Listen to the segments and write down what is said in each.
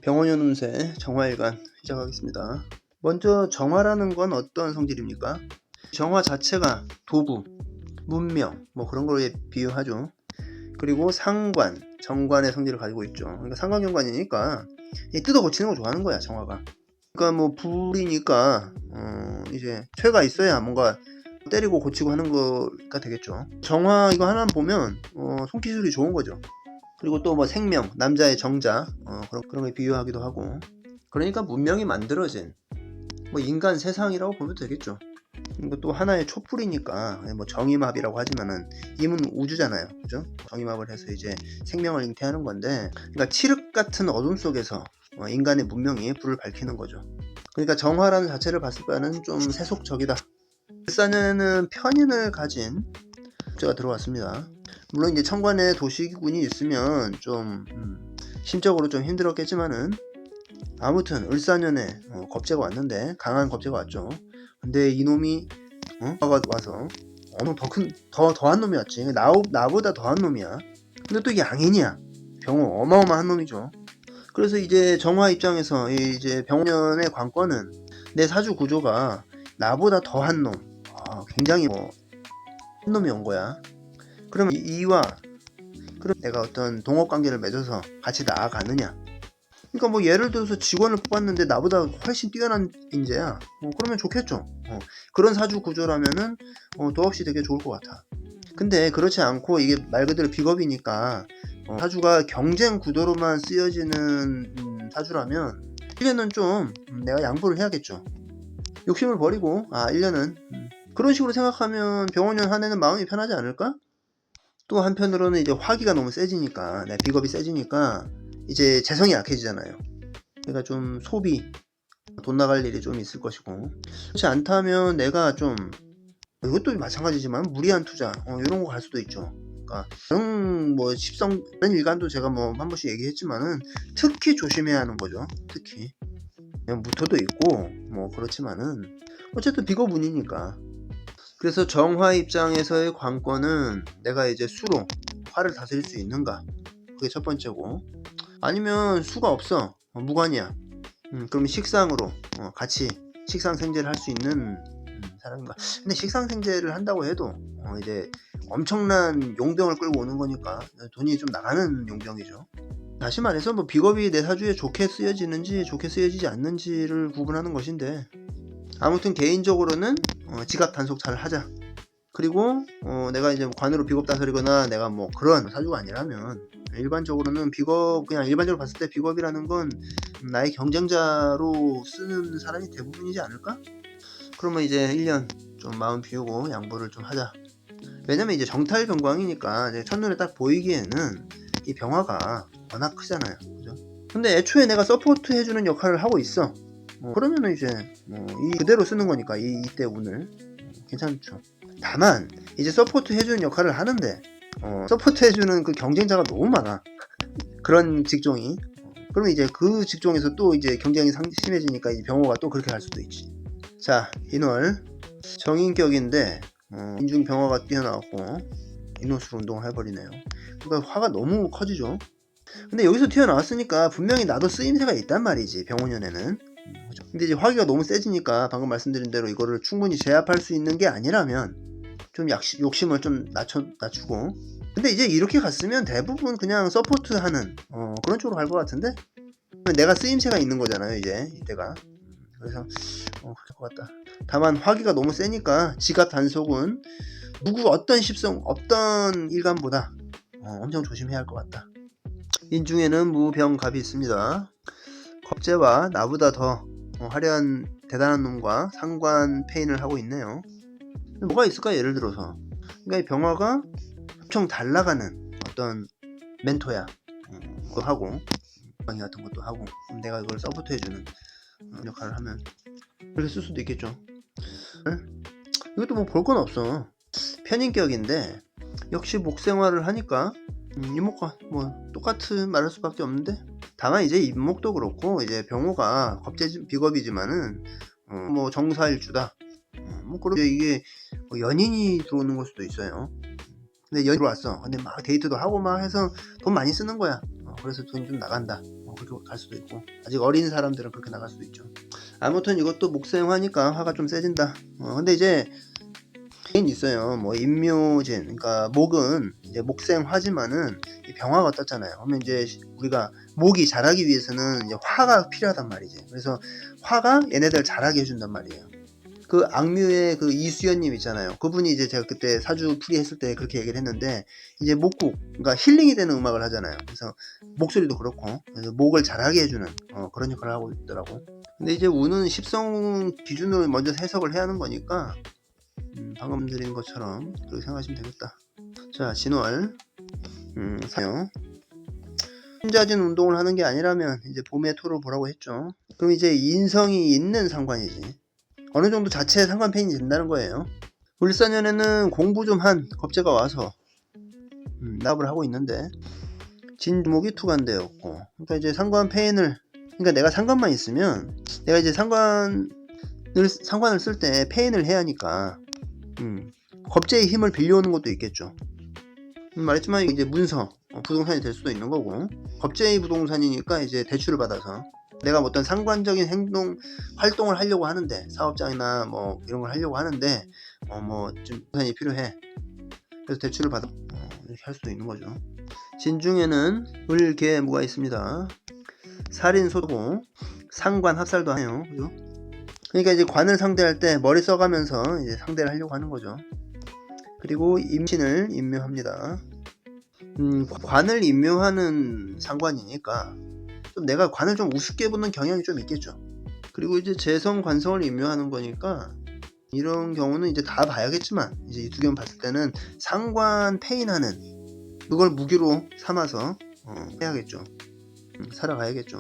병원연 운세 정화일간 시작하겠습니다. 먼저 정화라는 건 어떤 성질입니까? 정화 자체가 도구, 문명 뭐 그런 거에 비유하죠. 그리고 상관, 정관의 성질을 가지고 있죠. 그러니까 상관경관이니까 뜯어 고치는 거 좋아하는 거야, 정화가. 그러니까 뭐 불이니까 이제 퇴가 있어야 뭔가 때리고 고치고 하는 거가 되겠죠. 정화 이거 하나만 보면 손기술이 좋은 거죠. 그리고 또 뭐 생명, 남자의 정자 그런 걸 비유하기도 하고, 그러니까 문명이 만들어진 뭐 인간 세상이라고 보면 되겠죠. 그리고 또 하나의 촛불이니까 뭐 정의마비라고 하지만은 임은 우주잖아요, 그죠? 정의마비를 해서 이제 생명을 잉태하는 건데, 그러니까 칠흑 같은 어둠 속에서 인간의 문명이 불을 밝히는 거죠. 그러니까 정화라는 자체를 봤을 때는 좀 세속적이다. 일사년에는 편인을 가진 국제가 들어왔습니다. 물론 이제 천간에 도시군이 있으면 좀 심적으로 좀 힘들었겠지만은, 아무튼 을사년에 겁재가 왔는데, 강한 겁재가 왔죠. 근데 이놈이 와서 더한 놈이 왔지. 나보다 더한 놈이야. 근데 또 양인이야. 병호 어마어마한 놈이죠. 그래서 이제 정화 입장에서 이제 병년의 관건은 내 사주 구조가 나보다 더한 놈, 굉장히 한 놈이 온 거야. 그러면 그럼 내가 어떤 동업관계를 맺어서 같이 나아가느냐. 그러니까 뭐 예를 들어서 직원을 뽑았는데 나보다 훨씬 뛰어난 인재야. 그러면 좋겠죠. 그런 사주 구조라면은 더없이 되게 좋을 것 같아. 근데 그렇지 않고 이게 말 그대로 비겁이니까 사주가 경쟁 구도로만 쓰여지는 사주라면 1년은 좀 내가 양보를 해야겠죠. 욕심을 버리고 1년은 그런 식으로 생각하면 병원년 한 해는 마음이 편하지 않을까? 또 한편으로는 이제 화기가 너무 세지니까, 비겁이 세지니까 이제 재성이 약해지잖아요. 그러니까 좀 소비, 돈 나갈 일이 좀 있을 것이고, 그렇지 않다면 내가 좀, 이것도 마찬가지지만 무리한 투자 이런 거 갈 수도 있죠. 그러니까 다른 뭐 십성 다른 일간도 제가 뭐 한 번씩 얘기했지만은 특히 조심해야 하는 거죠. 특히 그냥 무토도 있고 뭐 그렇지만은 어쨌든 비겁운이니까. 그래서 정화 입장에서의 관건은 내가 이제 수로 화를 다스릴 수 있는가, 그게 첫 번째고, 아니면 수가 없어, 무관이야. 그럼 식상으로 같이 식상생재를 할 수 있는 사람인가. 근데 식상생재를 한다고 해도 이제 엄청난 용병을 끌고 오는 거니까 돈이 좀 나가는 용병이죠. 다시 말해서 뭐 비겁이 내 사주에 좋게 쓰여지는지 좋게 쓰여지지 않는지를 구분하는 것인데, 아무튼 개인적으로는 지갑 단속 잘 하자. 그리고 내가 이제 관으로 비겁 다스리거나 내가 뭐 그런 사주가 아니라면, 일반적으로는 그냥 일반적으로 봤을 때 비겁이라는 건 나의 경쟁자로 쓰는 사람이 대부분이지 않을까? 그러면 이제 1년 좀 마음 비우고 양보를 좀 하자. 왜냐면 이제 정탈병광이니까 첫눈에 딱 보이기에는 이 병화가 워낙 크잖아요, 그죠? 근데 애초에 내가 서포트 해주는 역할을 하고 있어. 그러면은 이제 그대로 쓰는 거니까 이때 운을 괜찮죠. 다만 이제 서포트 해주는 역할을 하는데 서포트 해주는 그 경쟁자가 너무 많아. 그런 직종이. 그러면 이제 그 직종에서 또 이제 경쟁이 심해지니까 이제 병호가 또 그렇게 갈 수도 있지. 자, 인월 정인격인데 인중 병화가 뛰어나왔고 인호수로 운동을 해버리네요. 그러니까 화가 너무 커지죠. 근데 여기서 튀어나왔으니까 분명히 나도 쓰임새가 있단 말이지, 병원년에는. 근데 이제 화기가 너무 세지니까 방금 말씀드린 대로 이거를 충분히 제압할 수 있는 게 아니라면 좀 욕심을 좀 낮추고. 근데 이제 이렇게 갔으면 대부분 그냥 서포트하는 그런 쪽으로 갈 것 같은데, 내가 쓰임새가 있는 거잖아요 이제 이때가. 그래서 그럴 것 같다. 다만 화기가 너무 세니까 지갑 단속은 어떤 십성 어떤 일간보다 엄청 조심해야 할 것 같다. 인중에는 무병갑이 있습니다. 겁재와 나보다 더 화려한 대단한 놈과 상관 페인을 하고 있네요. 뭐가 있을까? 예를 들어서 그러니까 이 병화가 엄청 달라가는 어떤 멘토야. 그거 하고 강의 같은 것도 하고, 그럼 내가 이걸 서포트 해주는 역할을 하면 그렇게 쓸 수도 있겠죠. 이것도 뭐 볼 건 없어. 편인격인데 역시 목생활을 하니까 이목과 뭐 똑같은 말할 수밖에 없는데, 다만 이제 임목도 그렇고 이제 병호가 비겁이지만은 뭐 정사일주다. 뭐 그렇게 이게 연인이 들어오는 걸 수도 있어요. 근데 연인 들어왔어. 근데 막 데이트도 하고 막 해서 돈 많이 쓰는 거야. 그래서 돈이 좀 나간다. 그렇게 갈 수도 있고, 아직 어린 사람들은 그렇게 나갈 수도 있죠. 아무튼 이것도 목생화니까 화가 좀 세진다. 근데 이제 있어요. 뭐 임묘진, 그러니까 목은 이제 목생화지만은 병화가 떴잖아요. 그러면 이제 우리가 목이 자라기 위해서는 이제 화가 필요하단 말이지. 그래서 화가 얘네들 자라게 해준단 말이에요. 그 악뮤의 그 이수연님 있잖아요. 그분이 이제 제가 그때 사주 풀이 했을 때 그렇게 얘기를 했는데, 이제 목국, 그러니까 힐링이 되는 음악을 하잖아요. 그래서 목소리도 그렇고, 그래서 목을 자라게 해주는 그런 역할을 하고 있더라고. 근데 이제 운은 십성 기준으로 먼저 해석을 해야 하는 거니까, 방금 드린 것처럼 그렇게 생각하시면 되겠다. 자, 진월, 사요. 혼자진 운동을 하는 게 아니라면 이제 봄에 토를 보라고 했죠. 그럼 이제 인성이 있는 상관이지. 어느 정도 자체에 상관 페인이 된다는 거예요. 을사년에는 공부 좀 한 겁재가 와서 납을 하고 있는데, 진목이 투간되었고, 그러니까 이제 상관 페인을, 그러니까 내가 상관만 있으면 내가 이제 상관을 쓸 때 페인을 해야 하니까 겁재의 힘을 빌려오는 것도 있겠죠. 말했지만 이제 문서 부동산이 될 수도 있는 거고, 겁재의 부동산이니까 이제 대출을 받아서 내가 어떤 상관적인 활동을 하려고 하는데, 사업장이나 뭐 이런 걸 하려고 하는데 뭐 좀 부동산이 필요해. 그래서 대출을 받아 이렇게 할 수도 있는 거죠. 진중에는 을계무가 있습니다. 살인소고 상관 합살도 해요. 그죠? 그러니까 이제 관을 상대할 때 머리 써가면서 이제 상대를 하려고 하는 거죠. 그리고 임신을 임묘합니다. 관을 임묘하는 상관이니까 좀 내가 관을 좀 우습게 보는 경향이 좀 있겠죠. 그리고 이제 재성 관성을 임묘하는 거니까 이런 경우는 이제 다 봐야겠지만, 이제 이 두 개만 봤을 때는 상관 페인하는 그걸 무기로 삼아서 해야겠죠. 살아가야겠죠.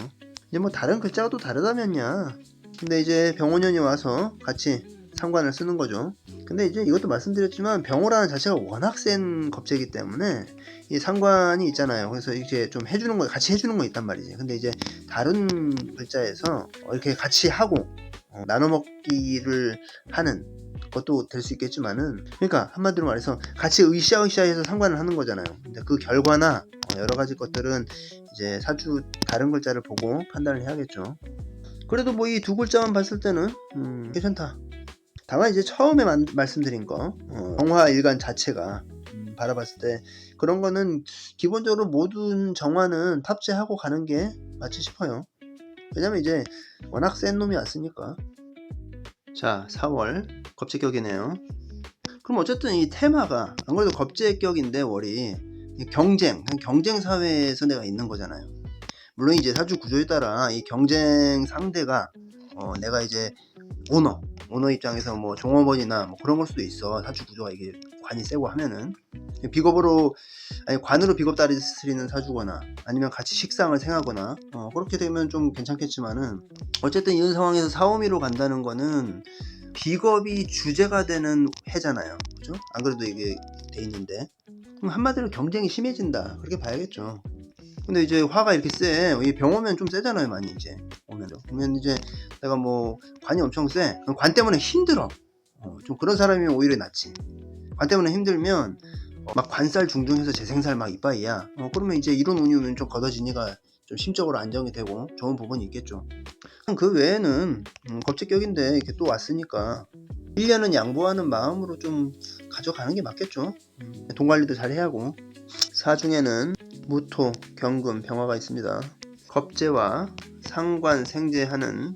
이제 뭐 다른 글자가 또 다르다면야. 근데 이제 병호년이 와서 같이 상관을 쓰는 거죠. 근데 이제 이것도 말씀드렸지만 병호라는 자체가 워낙 센 겁재이기 때문에 이 상관이 있잖아요. 그래서 이렇게 좀 해주는 거, 같이 해주는 거 있단 말이지. 근데 이제 다른 글자에서 이렇게 같이 하고 나눠 먹기를 하는 것도 될 수 있겠지만은, 그러니까 한마디로 말해서 같이 으쌰으쌰해서 상관을 하는 거잖아요. 근데 그 결과나 여러 가지 것들은 이제 사주 다른 글자를 보고 판단을 해야겠죠. 그래도 뭐 이 두 글자만 봤을 때는 괜찮다. 다만 이제 처음에 말씀드린 거 정화일간 자체가 바라봤을 때 그런 거는 기본적으로 모든 정화는 탑재하고 가는 게 맞지 싶어요. 왜냐면 이제 워낙 센 놈이 왔으니까. 자, 4월 겁재격이네요. 그럼 어쨌든 이 테마가 안 그래도 겁재격인데 월이 경쟁 사회에서 내가 있는 거잖아요. 물론 이제 사주 구조에 따라 이 경쟁 상대가 내가 이제 오너 입장에서 뭐 종업원이나 뭐 그런 걸 수도 있어. 사주 구조가 이게 관이 세고 하면은 관으로 비겁 다스리는 사주거나 아니면 같이 식상을 생하거나 그렇게 되면 좀 괜찮겠지만은, 어쨌든 이런 상황에서 사오미로 간다는 거는 비겁이 주제가 되는 해잖아요. 그죠? 안 그래도 이게 돼 있는데, 그럼 한마디로 경쟁이 심해진다, 그렇게 봐야겠죠. 근데 이제 화가 이렇게 세. 이 병오면 좀 세잖아요, 많이 이제. 오면 이제 내가 뭐 관이 엄청 세. 그럼 관 때문에 힘들어. 좀 그런 사람이면 오히려 낫지. 관 때문에 힘들면 막 관살 중중해서 재생살 막 이빠이야. 그러면 이제 이런 운이 오면 좀 걷어지니까 좀 심적으로 안정이 되고 좋은 부분이 있겠죠. 그 외에는 겁재격인데 이렇게 또 왔으니까 1년은 양보하는 마음으로 좀 가져가는 게 맞겠죠. 돈 관리도 잘 해야 하고. 사중에는 무토, 경금, 병화가 있습니다. 겁재와 상관 생재하는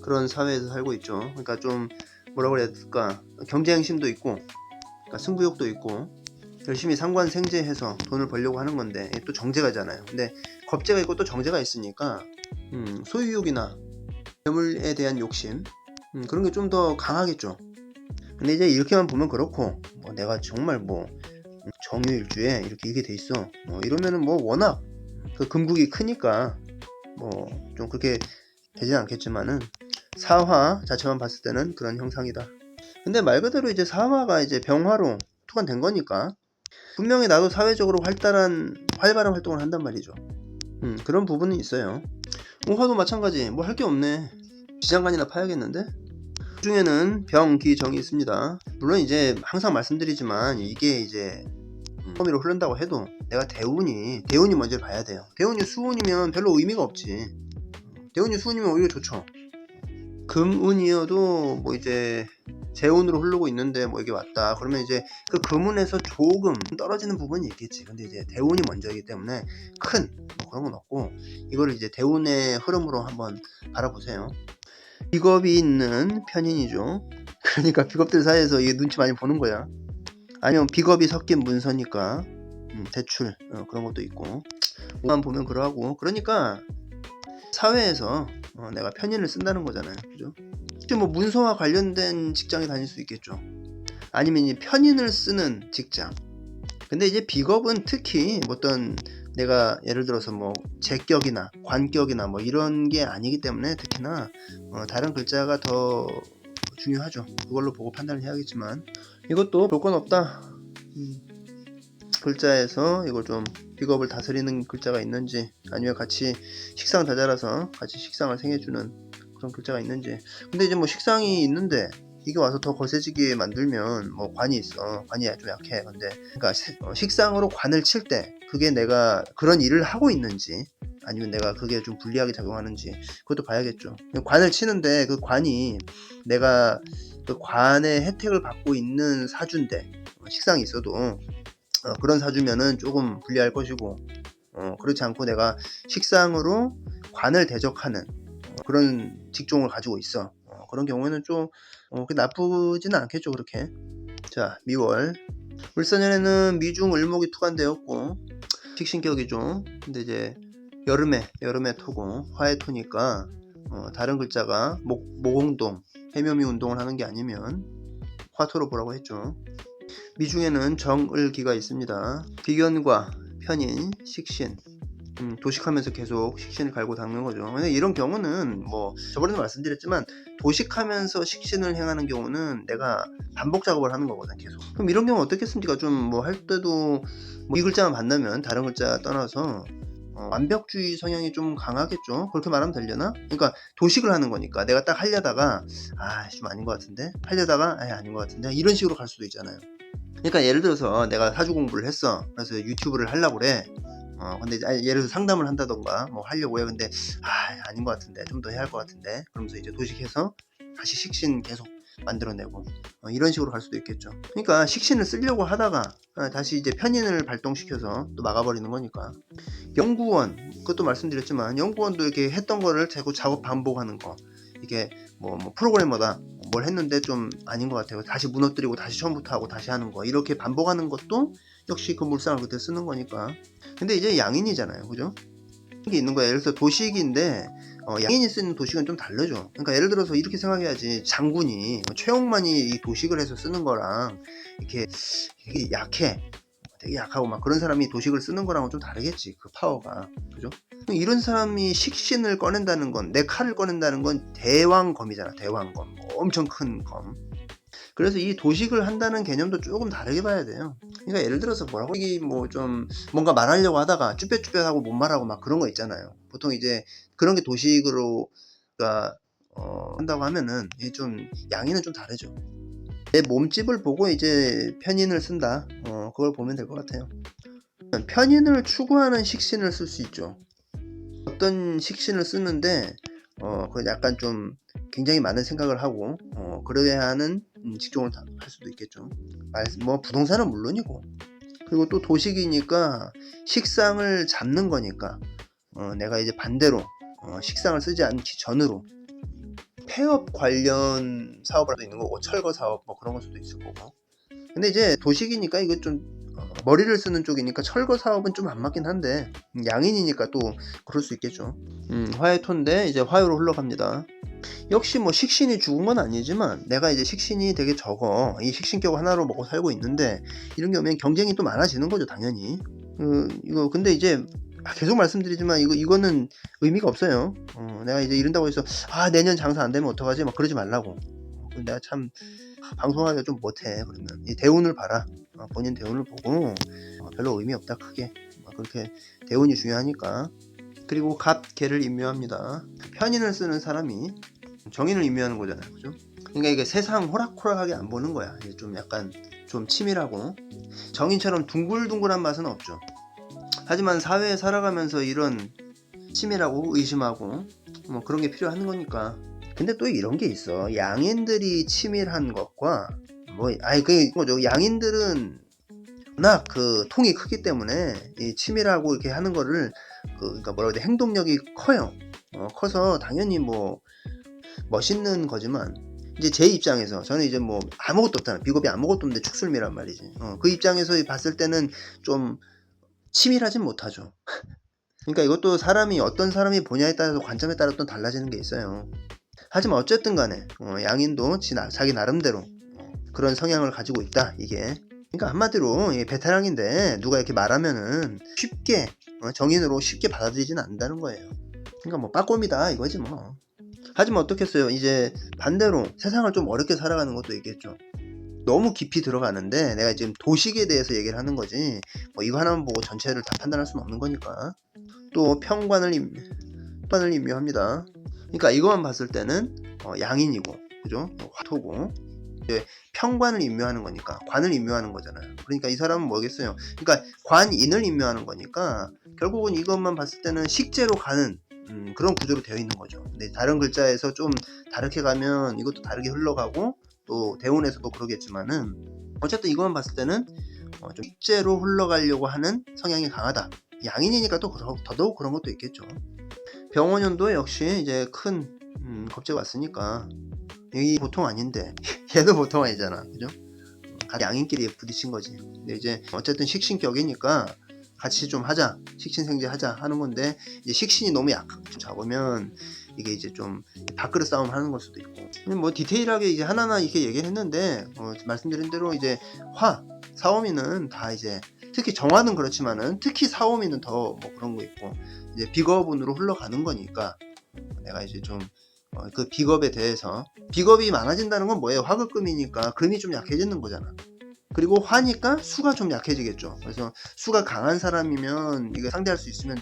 그런 사회에서 살고 있죠. 그러니까 좀 뭐라고 해야 될까, 경쟁심도 있고, 그러니까 승부욕도 있고, 열심히 상관 생재해서 돈을 벌려고 하는 건데, 또 정제가잖아요. 근데 겁재가 있고 또 정제가 있으니까 소유욕이나 재물에 대한 욕심, 그런 게 좀 더 강하겠죠. 근데 이제 이렇게만 보면 그렇고, 내가 정말 뭐 정유일주에 이렇게 돼 있어, 이러면은 뭐 워낙 그 금국이 크니까 뭐 좀 그렇게 되진 않겠지만은, 사화 자체만 봤을 때는 그런 형상이다. 근데 말 그대로 이제 사화가 이제 병화로 투관된 거니까 분명히 나도 사회적으로 활발한 활동을 한단 말이죠. 그런 부분은 있어요. 화도 마찬가지. 뭐 할 게 없네. 지장간이나 파야겠는데? 그 중에는 병, 기, 정이 있습니다. 물론 이제 항상 말씀드리지만 이게 이제 호미로 흐른다고 해도 내가 대운이 먼저 봐야 돼요. 대운이 수운이면 별로 의미가 없지. 대운이 수운이면 오히려 좋죠. 금운이어도 뭐 이제 재운으로 흐르고 있는데 뭐 이게 왔다 그러면 이제 그 금운에서 조금 떨어지는 부분이 있겠지. 근데 이제 대운이 먼저이기 때문에 큰 뭐 그런 건 없고, 이거를 이제 대운의 흐름으로 한번 바라보세요. 비겁이 있는 편인이죠. 그러니까 비겁들 사이에서 이게 눈치 많이 보는 거야. 아니면 비겁이 섞인 문서니까 대출 그런 것도 있고, 만 보면 그러하고. 그러니까 사회에서 내가 편인을 쓴다는 거잖아요. 그죠? 뭐 문서와 관련된 직장에 다닐 수 있겠죠. 아니면 이 편인을 쓰는 직장. 근데 이제 비겁은 특히 어떤 내가 예를 들어서 뭐 제격이나 관격이나 뭐 이런 게 아니기 때문에 특히나 다른 글자가 더 중요하죠. 그걸로 보고 판단을 해야겠지만, 이것도 볼 건 없다. 글자에서 이걸 좀 비겁을 다스리는 글자가 있는지, 아니면 같이 식상 다자라서 같이 식상을 생해주는 그런 글자가 있는지. 근데 이제 뭐 식상이 있는데 이게 와서 더 거세지게 만들면 뭐 관이 있어. 관이 좀 약해. 근데 그러니까 식상으로 관을 칠 때 그게 내가 그런 일을 하고 있는지, 아니면 내가 그게 좀 불리하게 작용하는지 그것도 봐야겠죠. 관을 치는데 그 관이 내가 그 관의 혜택을 받고 있는 사주인데 식상이 있어도 그런 사주면은 조금 불리할 것이고, 그렇지 않고 내가 식상으로 관을 대적하는 그런 직종을 가지고 있어. 그런 경우에는 좀 나쁘지는 않겠죠. 그렇게. 자, 미월 을사년에는 미중 을목이 투관되었고 식신격이죠. 근데 이제 여름에 토고 화의 토니까 다른 글자가 모공동 해묘미 운동을 하는 게 아니면 화토로 보라고 했죠. 미중에는 정을기가 있습니다. 비견과 편인, 식신, 도식하면서 계속 식신을 갈고 닦는 거죠. 근데 이런 경우는 뭐 저번에도 말씀드렸지만 도식하면서 식신을 행하는 경우는 내가 반복 작업을 하는 거거든 계속. 그럼 이런 경우 어떻겠습니까? 좀 뭐 할 때도 뭐 이 글자만 만나면 다른 글자 떠나서 완벽주의 성향이 좀 강하겠죠. 그렇게 말하면 되려나? 그러니까 도식을 하는 거니까 내가 딱 하려다가 좀 아닌 것 같은데, 하려다가 아닌 것 같은데, 이런 식으로 갈 수도 있잖아요. 그러니까 예를 들어서 내가 사주 공부를 했어. 그래서 유튜브를 하려고 그래. 근데 예를 들어서 상담을 한다던가 뭐 하려고 해. 근데 아닌 것 같은데, 좀 더 해야 할 것 같은데, 그러면서 이제 도식해서 다시 식신 계속 만들어내고 이런 식으로 갈 수도 있겠죠. 그러니까 식신을 쓰려고 하다가 다시 이제 편인을 발동시켜서 또 막아버리는 거니까. 연구원, 그것도 말씀드렸지만 연구원도 이렇게 했던 거를 자꾸 작업 반복하는 거, 이게 뭐 프로그래머다 뭘 했는데 좀 아닌 것 같아요. 다시 무너뜨리고 다시 처음부터 하고 다시 하는 거, 이렇게 반복하는 것도 역시 그 물상을 그때 쓰는 거니까. 근데 이제 양인이잖아요. 그죠? 이게 있는 거야. 예를 들어서 도식인데 양인이 쓰는 도식은 좀 다르죠. 그러니까 예를 들어서 이렇게 생각해야지. 장군이 최홍만이 이 도식을 해서 쓰는 거랑 이렇게 되게 약해, 되게 약하고 막 그런 사람이 도식을 쓰는 거랑은 좀 다르겠지. 그 파워가. 그죠? 이런 사람이 식신을 꺼낸다는 건, 내 칼을 꺼낸다는 건 대왕검이잖아. 대왕검. 엄청 큰 검. 그래서 이 도식을 한다는 개념도 조금 다르게 봐야 돼요. 그러니까 예를 들어서 뭐라고, 이게 뭐 좀 뭔가 말하려고 하다가 쭈뼛쭈뼛하고 못 말하고 막 그런 거 있잖아요. 보통 이제 그런 게 도식으로 한다고 하면은 이게 좀 양이는 좀 다르죠. 내 몸집을 보고 이제 편인을 쓴다. 그걸 보면 될 것 같아요. 편인을 추구하는 식신을 쓸 수 있죠. 어떤 식신을 쓰는데 그 약간 좀 굉장히 많은 생각을 하고 그래야 하는 직종을 할 수도 있겠죠. 뭐 부동산은 물론이고, 그리고 또 도식이니까 식상을 잡는 거니까 내가 이제 반대로 식상을 쓰지 않기 전으로 폐업 관련 사업을 할 수도 있는 거고, 철거 사업 뭐 그런 걸 수도 있을 거고. 근데 이제 도식이니까 이거 좀 머리를 쓰는 쪽이니까 철거 사업은 좀 안 맞긴 한데, 양인이니까 또 그럴 수 있겠죠. 화의 토인데 이제 화요로 흘러갑니다. 역시 뭐 식신이 죽은 건 아니지만 내가 이제 식신이 되게 적어. 이 식신격 하나로 먹고 살고 있는데 이런 경우엔 경쟁이 또 많아지는 거죠, 당연히. 이거 근데 이제 계속 말씀드리지만 이거는 의미가 없어요. 내가 이제 이런다고 해서 내년 장사 안 되면 어떡하지 막 그러지 말라고. 내가 참 방송하기가 좀 못해. 그러면 이 대운을 봐라. 본인 대운을 보고 별로 의미 없다, 크게. 그렇게 대운이 중요하니까. 그리고 갑, 개를 임묘합니다. 편인을 쓰는 사람이 정인을 임묘하는 거잖아요. 그죠? 그러니까 이게 세상 호락호락하게 안 보는 거야. 이게 좀 약간 좀 치밀하고 정인처럼 둥글둥글한 맛은 없죠. 하지만 사회에 살아가면서 이런 치밀하고 의심하고 뭐 그런 게 필요한 거니까. 근데 또 이런 게 있어. 양인들이 치밀한 것과 그거죠. 양인들은 워낙 그 통이 크기 때문에 이 치밀하고 이렇게 하는 거를 그러니까 뭐라고 해야 돼, 행동력이 커요. 커서 당연히 뭐 멋있는 거지만, 이제 제 입장에서 저는 이제 뭐 아무것도 없잖아. 비겁이 아무것도 없는데 축술미란 말이지. 그 입장에서 봤을 때는 좀 치밀하진 못하죠. 그러니까 이것도 어떤 사람이 보냐에 따라서, 관점에 따라 또 달라지는 게 있어요. 하지만 어쨌든 간에 양인도 자기 나름대로 그런 성향을 가지고 있다, 이게. 그러니까 한마디로 베테랑인데 누가 이렇게 말하면은 쉽게 정인으로 쉽게 받아들이지는 않는다는 거예요. 그러니까 뭐 빠꼼이다 이거지 뭐. 하지만 어떻겠어요. 이제 반대로 세상을 좀 어렵게 살아가는 것도 있겠죠. 너무 깊이 들어가는데 내가 지금 도식에 대해서 얘기를 하는 거지, 뭐 이거 하나만 보고 전체를 다 판단할 수는 없는 거니까. 또 평관을 임묘합니다. 그러니까 이것만 봤을 때는 양인이고, 그죠? 화토고, 이제 평관을 임묘하는 거니까, 관을 임묘하는 거잖아요. 그러니까 이 사람은 뭐겠어요? 그러니까 관인을 임묘하는 거니까 결국은 이것만 봤을 때는 식재로 가는 그런 구조로 되어 있는 거죠. 근데 다른 글자에서 좀 다르게 가면 이것도 다르게 흘러가고, 또 대운에서도 그러겠지만은 어쨌든 이것만 봤을 때는 좀 식재로 흘러가려고 하는 성향이 강하다. 양인이니까 또 더더욱 그런 것도 있겠죠. 병원연도 역시 이제 큰 겁재가 왔으니까 이 보통 아닌데 얘도 보통 아니잖아, 그죠? 양인끼리 부딪힌 거지. 근데 이제 어쨌든 식신격이니까 같이 좀 하자, 식신생재 하자 하는 건데, 이제 식신이 너무 좀 작으면 이게 이제 좀 밥그릇 싸움 하는 걸 수도 있고. 뭐 디테일하게 이제 하나하나 이렇게 얘기를 했는데, 말씀드린 대로 이제 사오미는 다 이제, 특히 정화는 그렇지만은 특히 사오미는 더 뭐 그런 거 있고, 이제 비겁운으로 흘러가는 거니까 내가 이제 좀 그 비겁에 대해서, 비겁이 많아진다는 건 뭐예요? 화급금이니까 금이 좀 약해지는 거잖아. 그리고 화니까 수가 좀 약해지겠죠. 그래서 수가 강한 사람이면 이거 상대할 수 있으면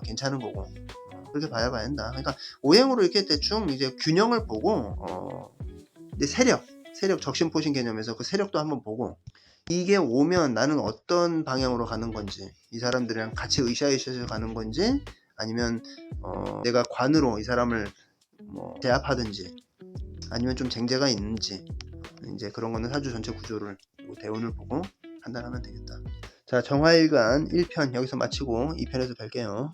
괜찮은 거고, 그렇게 봐야 된다. 그러니까 오행으로 이렇게 대충 이제 균형을 보고, 이제 세력 적신포신 개념에서 그 세력도 한번 보고, 이게 오면 나는 어떤 방향으로 가는 건지, 이 사람들이랑 같이 으쌰으쌰 가는 건지, 아니면 내가 관으로 이 사람을 뭐 제압하든지, 아니면 좀 쟁제가 있는지, 이제 그런 거는 사주 전체 구조를, 대운을 보고 판단하면 되겠다. 자, 정화일관 1편 여기서 마치고 2편에서 뵐게요.